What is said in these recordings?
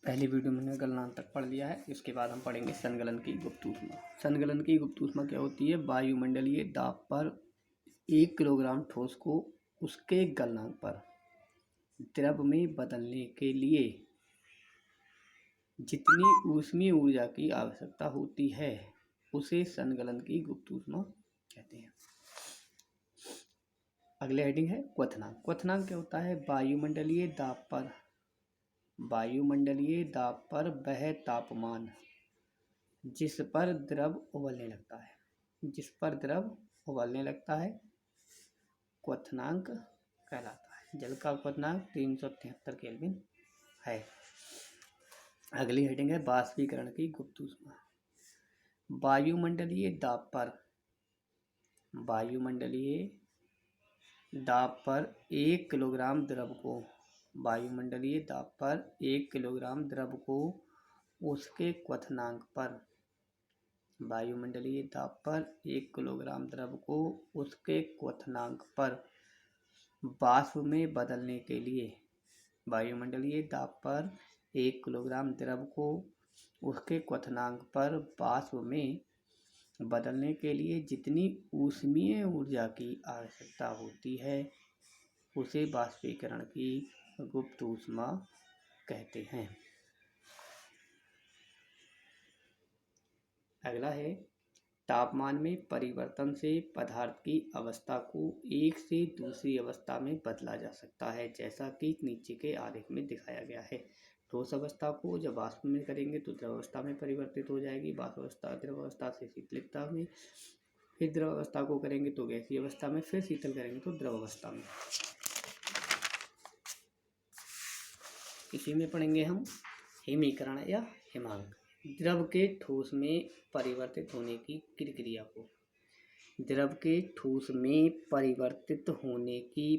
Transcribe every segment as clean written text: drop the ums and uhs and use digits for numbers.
पहली वीडियो में हमने गलनांक तक पढ़ लिया है। इसके बाद हम पढ़ेंगे सनगलन की गुप्त ऊष्मा। सनगलन की गुप्त ऊष्मा क्या होती है? वायुमंडलीय दाब पर 1 किलोग्राम ठोस को उसके गलनांक पर द्रव में बदलने के लिए जितनी ऊष्मीय ऊर्जा की आवश्यकता होती है उसे सनगलन की गुप्त ऊष्मा कहते हैं। अगले हेडिंग है क्वथनांक। क्वथनांक क्या होता है? वायुमंडलीय दाब पर वह तापमान जिस पर द्रव उबलने लगता है क्वथनांक कहलाता है। जल का क्वथनांक 373 केल्विन है। अगली हेडिंग है बाष्पीकरण की गुप्त ऊष्मा। वायुमंडलीय दाब पर 1 किलोग्राम द्रव को उसके क्वथनांक पर वाष्प में बदलने के लिए जितनी ऊष्मीय ऊर्जा की आवश्यकता होती है उसे बाष्पीकरण की गुप्त ऊष्मा कहते हैं। अगला है तापमान में परिवर्तन से पदार्थ की अवस्था को एक से दूसरी अवस्था में बदला जा सकता है, जैसा कि नीचे के आरेख में दिखाया गया है। ठोस अवस्था को जब वाष्प में करेंगे तो द्रव अवस्था में परिवर्तित हो जाएगी। वाष्प अवस्था द्रव अवस्था से शीतलिकता में, फिर द्रव अवस्था को करेंगे तो गैसीय अवस्था में, फिर शीतल करेंगे तो द्रव अवस्था में। इसी में पढ़ेंगे हम हिमीकरण या हिमांक। द्रव के ठोस में परिवर्तित होने की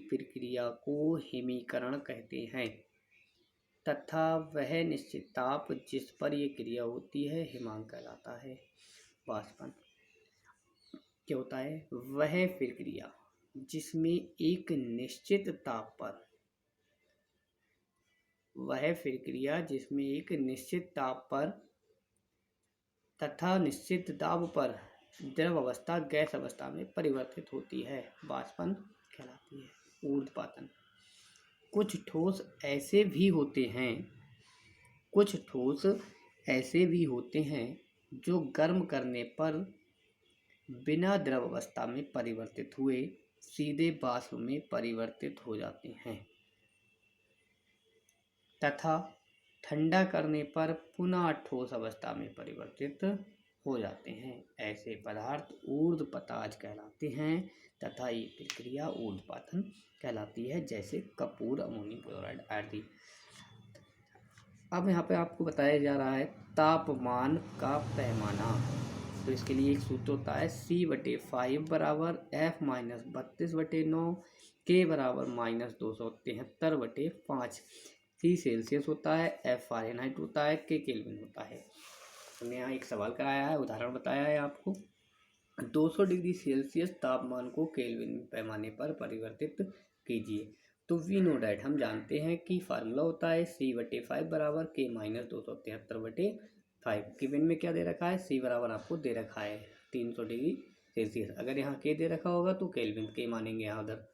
प्रक्रिया को हिमीकरण कहते हैं तथा वह निश्चित ताप जिस पर यह क्रिया होती है हिमांक कहलाता है। वाष्पन क्या होता है? वह प्रक्रिया जिसमें एक निश्चित ताप पर तथा निश्चित दाब पर द्रव अवस्था गैस अवस्था में परिवर्तित होती है, वाष्पन कहलाती है। ऊर्ध्वपातन। कुछ ठोस ऐसे भी होते हैं जो गर्म करने पर बिना द्रव अवस्था में परिवर्तित हुए सीधे वाष्प में परिवर्तित हो जाते हैं तथा ठंडा करने पर पुनः ठोस अवस्था में परिवर्तित हो जाते हैं। ऐसे पदार्थ ऊर्ध्वपताज कहलाते हैं तथा ये प्रक्रिया ऊर्ध्वपातन कहलाती है, जैसे कपूर, अमोनियम क्लोराइड आदि। अब यहाँ पे आपको बताया जा रहा है तापमान का पैमाना। तो इसके लिए एक सूत्र होता है C/5 बराबर F - 32/9 K बराबर -273/5। C सेल्सियस होता है, F फ़ारेनहाइट होता है, K केल्विन होता है। हमने यहाँ एक सवाल कराया है, उदाहरण बताया है आपको। 200 डिग्री सेल्सियस तापमान को केल्विन पैमाने पर परिवर्तित कीजिए। तो वी नो डैट, हम जानते हैं कि फार्मूला होता है C/5 बराबर K - 273/5। केल्विन में क्या दे रखा है? C बराबर आपको दे रखा है 300 डिग्री सेल्सियस। अगर यहाँ K दे रखा होगा तो केल्विन K मानेंगे यहाँ उधर।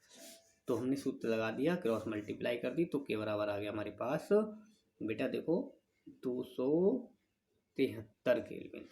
तो हमने सूत्र लगा दिया, क्रॉस मल्टीप्लाई कर दी, तो K बराबर आ गया हमारे पास बेटा देखो 273 केल्विन।